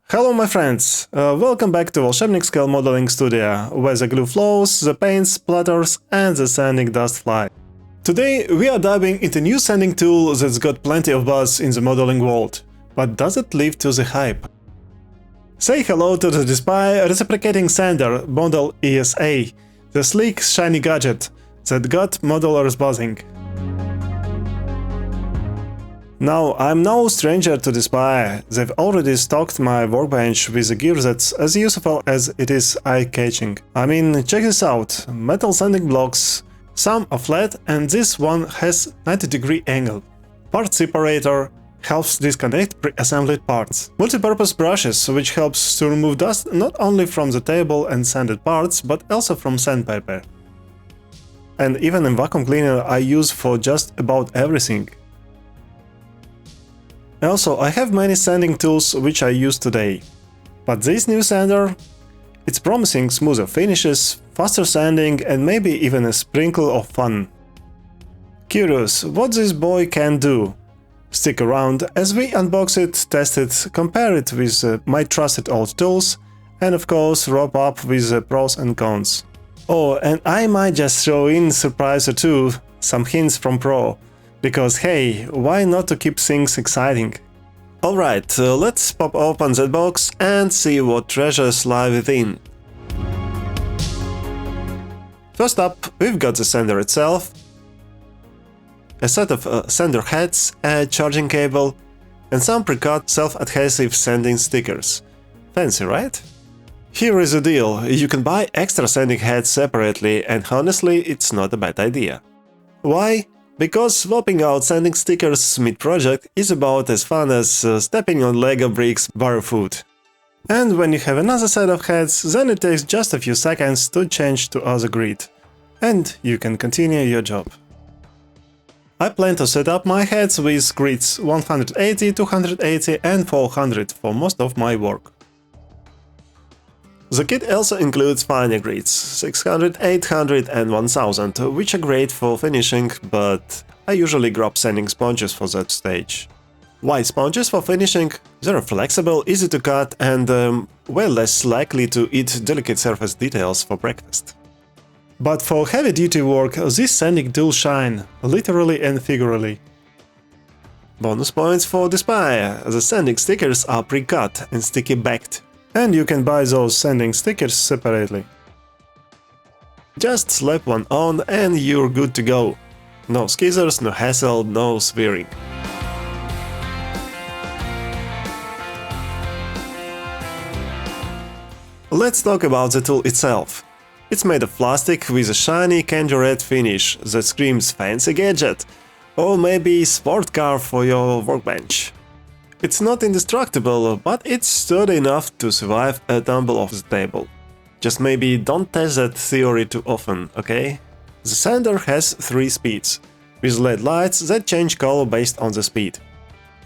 Hello my friends, welcome back to Volsheb Scale Modeling Studio, where the glue flows, the paint splatters and the sanding dust fly. Today we are diving into a new sanding tool that's got plenty of buzz in the modeling world, but does it live to the hype? Say hello to the DSPIAE Reciprocating Sander Model ESA, the sleek, shiny gadget that got modelers buzzing. Now, I'm no stranger to DSPIAE. They've already stocked my workbench with a gear that's as useful as it is eye-catching. I mean, check this out. Metal sanding blocks. Some are flat and this one has 90-degree angle. Part separator helps disconnect pre-assembled parts. Multi-purpose brushes, which helps to remove dust not only from the table and sanded parts, but also from sandpaper. And even a vacuum cleaner I use for just about everything. Also, I have many sanding tools which I use today. But this new sander, it's promising smoother finishes, faster sanding and maybe even a sprinkle of fun. Curious what this boy can do? Stick around as we unbox it, test it, compare it with my trusted old tools and of course wrap up with the pros and cons. Oh, and I might just throw in surprise or two, some hints from Pro. Because hey, why not to keep things exciting? Alright, let's pop open that box and see what treasures lie within. First up, we've got the sander itself, a set of sander heads, a charging cable, and some pre-cut self-adhesive sanding stickers. Fancy, right? Here is the deal, you can buy extra sanding heads separately and honestly it's not a bad idea. Why? Because swapping out sanding stickers mid-project is about as fun as stepping on Lego bricks barefoot. And when you have another set of heads, then it takes just a few seconds to change to other grid. And you can continue your job. I plan to set up my heads with grids 180, 280 and 400 for most of my work. The kit also includes finer grids, 600, 800 and 1000, which are great for finishing, but I usually grab sanding sponges for that stage. Why sponges for finishing? They're flexible, easy to cut and well less likely to eat delicate surface details for breakfast. But for heavy-duty work, these sanding tools shine, literally and figuratively. Bonus points for DSPIAE, the sanding stickers are pre-cut and sticky backed. And you can buy those sanding stickers separately. Just slap one on and you're good to go. No skizzers, no hassle, no swearing. Let's talk about the tool itself. It's made of plastic with a shiny candy red finish that screams fancy gadget, or maybe sport car for your workbench. It's not indestructible, but it's sturdy enough to survive a tumble off the table. Just maybe don't test that theory too often, okay? The sander has 3 speeds, with LED lights that change color based on the speed.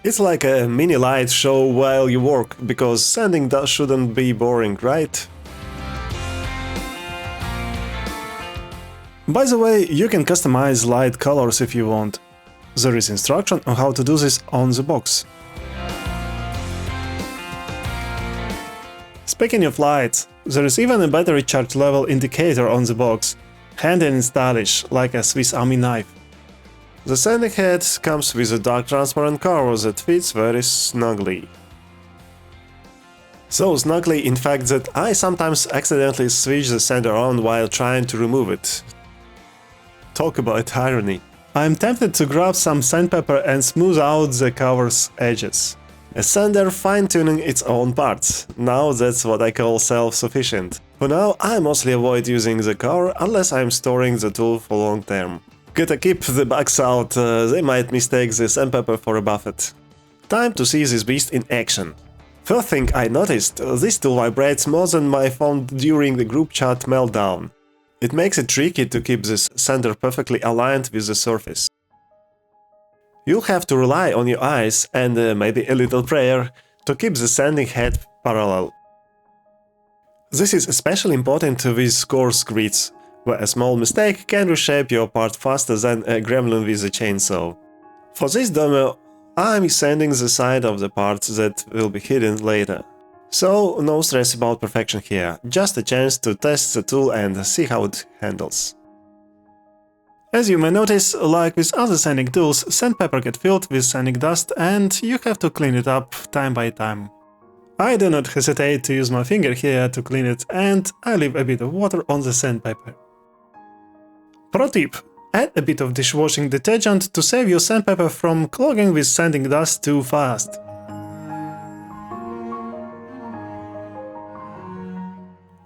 It's like a mini light show while you work, because sanding shouldn't be boring, right? By the way, you can customize light colors if you want. There is instruction on how to do this on the box. Speaking of lights, there is even a battery charge level indicator on the box, handy and stylish, like a Swiss Army knife. The sanding head comes with a dark transparent cover that fits very snugly. So snugly, in fact, that I sometimes accidentally switch the sander on while trying to remove it. Talk about irony. I'm tempted to grab some sandpaper and smooth out the cover's edges. A sander fine-tuning its own parts. Now that's what I call self-sufficient. For now, I mostly avoid using the cover unless I'm storing the tool for long term. Gotta keep the bugs out, they might mistake the sandpaper for a buffet. Time to see this beast in action. First thing I noticed, this tool vibrates more than my phone during the group chat meltdown. It makes it tricky to keep this sander perfectly aligned with the surface. You'll have to rely on your eyes and maybe a little prayer to keep the sanding head parallel. This is especially important with coarse grids, where a small mistake can reshape your part faster than a gremlin with a chainsaw. For this demo, I'm sanding the side of the part that will be hidden later. So no stress about perfection here, just a chance to test the tool and see how it handles. As you may notice, like with other sanding tools, sandpaper gets filled with sanding dust and you have to clean it up time by time. I do not hesitate to use my finger here to clean it, and I leave a bit of water on the sandpaper. Pro tip: add a bit of dishwashing detergent to save your sandpaper from clogging with sanding dust too fast.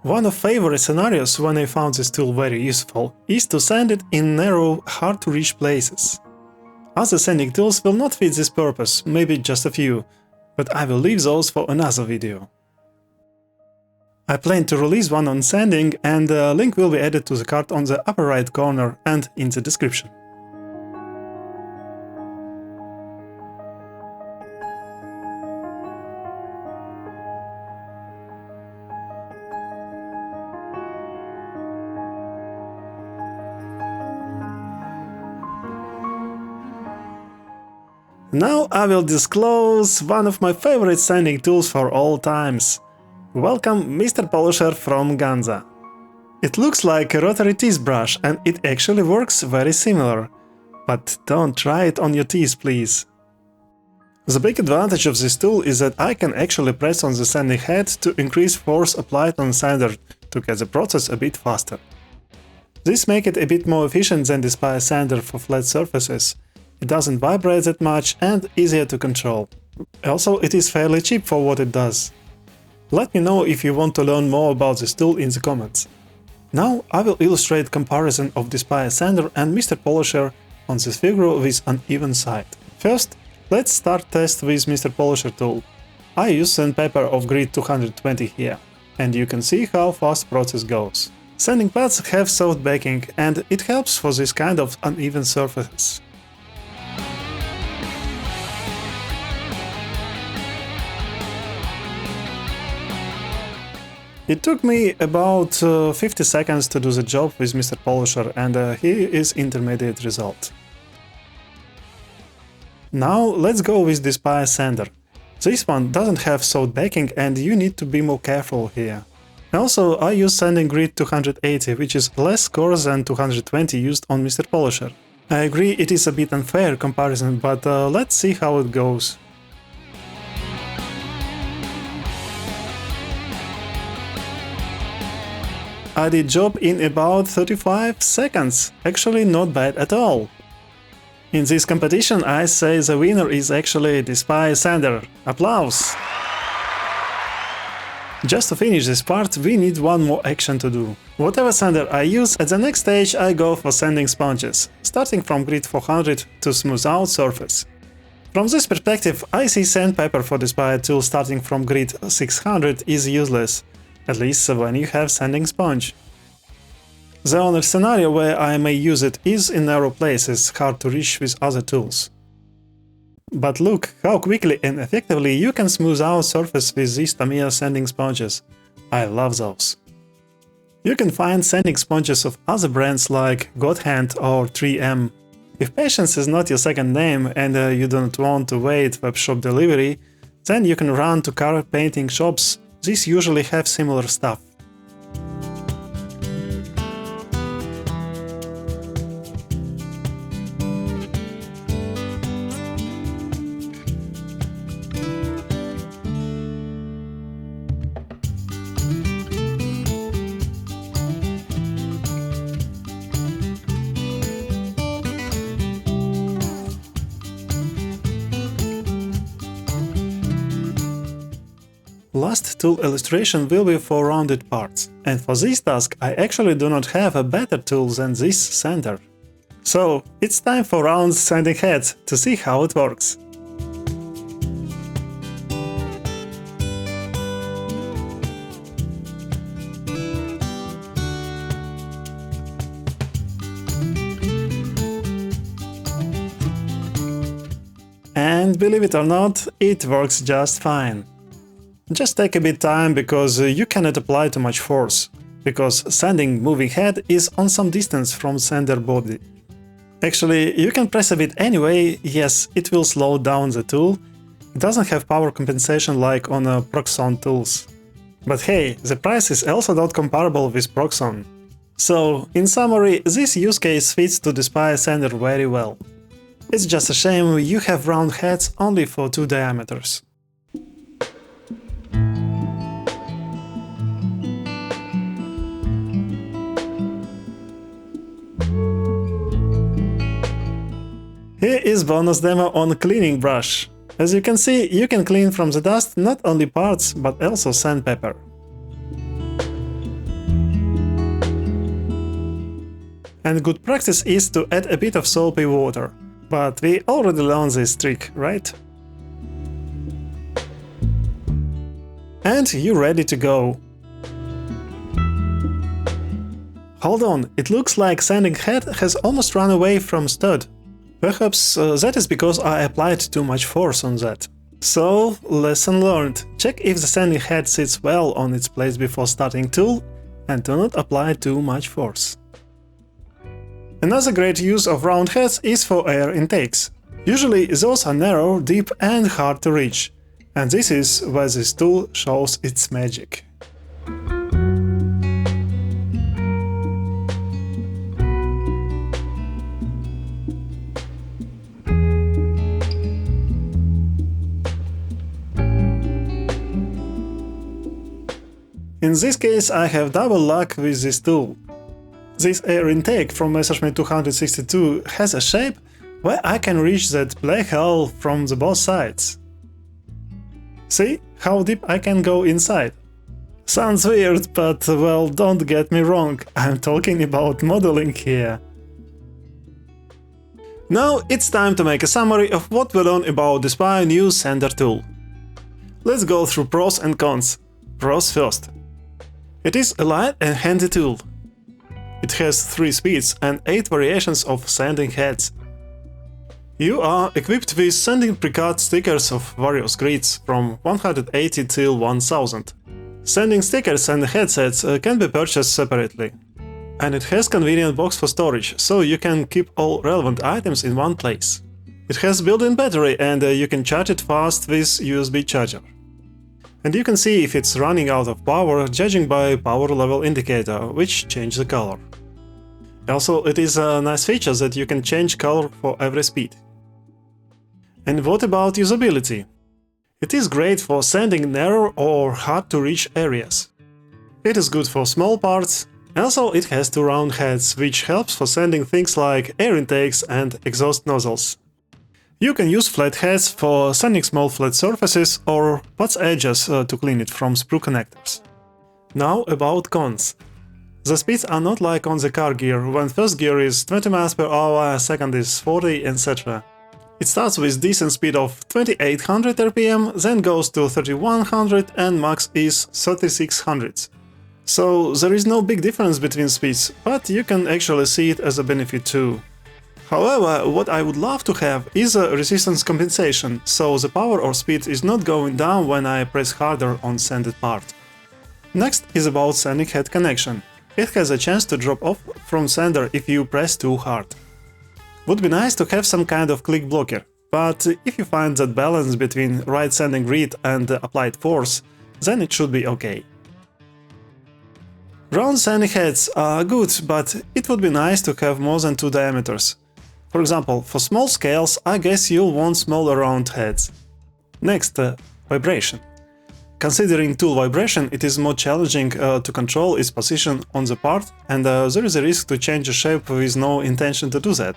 One of favorite scenarios when I found this tool very useful is to sand it in narrow, hard-to-reach places. Other sanding tools will not fit this purpose, maybe just a few, but I will leave those for another video. I plan to release one on sanding, and a link will be added to the card on the upper right corner and in the description. Now I will disclose one of my favorite sanding tools for all times. Welcome, Mr. Polisher from Gunpla. It looks like a rotary teeth brush and it actually works very similar. But don't try it on your teeth, please. The big advantage of this tool is that I can actually press on the sanding head to increase force applied on sander to get the process a bit faster. This makes it a bit more efficient than DSPIAE sander for flat surfaces. It doesn't vibrate that much and easier to control. Also, it is fairly cheap for what it does. Let me know if you want to learn more about this tool in the comments. Now I will illustrate comparison of DSPIAE sander and Mr. Polisher on this figure with uneven side. First, let's start test with Mr. Polisher tool. I use sandpaper of grit 220 here, and you can see how fast process goes. Sanding pads have soft backing and it helps for this kind of uneven surfaces. It took me about 50 seconds to do the job with Mr. Polisher, and here is intermediate result. Now let's go with DSPIAE sander. This one doesn't have soft backing and you need to be more careful here. Also, I use sanding grit 280, which is less coarse than 220 used on Mr. Polisher. I agree it is a bit unfair comparison, but let's see how it goes. I did job in about 35 seconds, actually not bad at all. In this competition I say the winner is actually DSPIAE sander. Applause! Just to finish this part we need one more action to do. Whatever sander I use, at the next stage I go for sanding sponges, starting from grit 400 to smooth out surface. From this perspective I see sandpaper for DSPIAE tool starting from grit 600 is useless. At least when you have sanding sponge. The only scenario where I may use it is in narrow places, hard to reach with other tools. But look how quickly and effectively you can smooth out surface with these Tamiya sanding sponges. I love those. You can find sanding sponges of other brands like Godhand or 3M. If patience is not your second name and you don't want to wait webshop delivery, then you can run to car painting shops. These usually have similar stuff. Last tool illustration will be for rounded parts, and for this task I actually do not have a better tool than this sander. So it's time for round sanding heads to see how it works. And believe it or not, it works just fine. Just take a bit time because you cannot apply too much force, because sanding moving head is on some distance from sander body. Actually, you can press a bit anyway, yes, it will slow down the tool, It doesn't have power compensation like on Proxon tools. But hey, the price is also not comparable with Proxon. So, in summary, this use case fits to DSPIAE Sander very well. It's just a shame you have round heads only for 2 diameters. Here is bonus demo on cleaning brush. As you can see, you can clean from the dust not only parts, but also sandpaper. And good practice is to add a bit of soapy water. But we already learned this trick, right? And you're ready to go. Hold on, it looks like sanding head has almost run away from stud. Perhaps that is because I applied too much force on that. So, lesson learned. Check if the sanding head sits well on its place before starting tool, and do not apply too much force. Another great use of round heads is for air intakes. Usually those are narrow, deep and hard to reach. And this is where this tool shows its magic. In this case I have double luck with this tool. This air intake from Messerschmitt 262 has a shape where I can reach that black hole from the both sides. See how deep I can go inside? Sounds weird, but well, don't get me wrong, I'm talking about modeling here. Now it's time to make a summary of what we learned about DSPIAE new Sander tool. Let's go through pros and cons. Pros first. It is a light and handy tool. It has 3 speeds and 8 variations of sanding heads. You are equipped with sanding precut stickers of various grades from 180 till 1000. Sanding stickers and headsets can be purchased separately. And it has convenient box for storage, so you can keep all relevant items in one place. It has built-in battery and you can charge it fast with USB charger. And you can see if it's running out of power judging by power level indicator, which changes the color. Also, it is a nice feature that you can change color for every speed. And what about usability? It is great for sanding narrow or hard to reach areas. It is good for small parts. Also, it has 2 round heads, which helps for sanding things like air intakes and exhaust nozzles. You can use flat heads for sanding small flat surfaces or putz edges to clean it from sprue connectors. Now about cons. The speeds are not like on the car gear, when first gear is 20 miles per hour, second is 40, etc. It starts with decent speed of 2800 rpm, then goes to 3100 and max is 3600. So there is no big difference between speeds, but you can actually see it as a benefit too. However, what I would love to have is a resistance compensation, so the power or speed is not going down when I press harder on sanded part. Next is about sanding head connection. It has a chance to drop off from sander if you press too hard. Would be nice to have some kind of click blocker, but if you find that balance between right sanding grid and applied force, then it should be okay. Round sanding heads are good, but it would be nice to have more than 2 diameters. For example, for small scales, I guess you'll want smaller round heads. Next, vibration. Considering tool vibration, it is more challenging to control its position on the part, and there is a risk to change the shape with no intention to do that.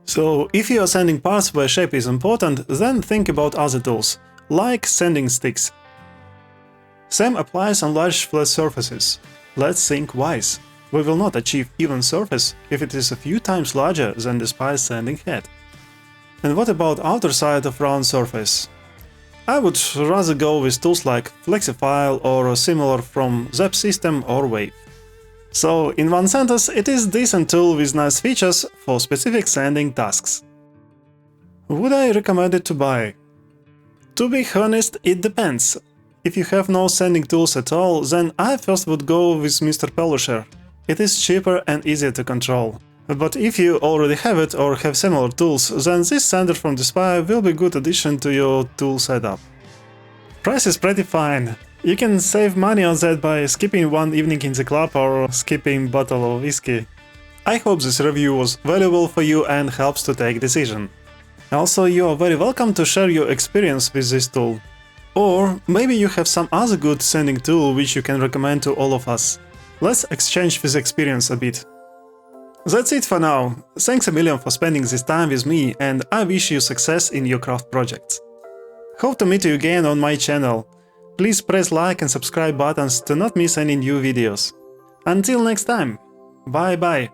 So, if you are sanding parts where shape is important, then think about other tools, like sanding sticks. Same applies on large flat surfaces. Let's think wise. We will not achieve even surface if it is a few times larger than the DSPIAE sanding head. And what about outer side of round surface? I would rather go with tools like Flexifile or similar from Zap System or Wave. So, in one sentence, it is a decent tool with nice features for specific sanding tasks. Would I recommend it to buy? To be honest, it depends. If you have no sanding tools at all, then I first would go with Mr. Polisher. It is cheaper and easier to control. But if you already have it or have similar tools, then this sander from DSPIAE will be a good addition to your tool setup. Price is pretty fine. You can save money on that by skipping one evening in the club or skipping a bottle of whiskey. I hope this review was valuable for you and helps to take decision. Also, you are very welcome to share your experience with this tool. Or maybe you have some other good sanding tool which you can recommend to all of us. Let's exchange this experience a bit. That's it for now. Thanks a million for spending this time with me, and I wish you success in your craft projects. Hope to meet you again on my channel. Please press like and subscribe buttons to not miss any new videos. Until next time, bye bye.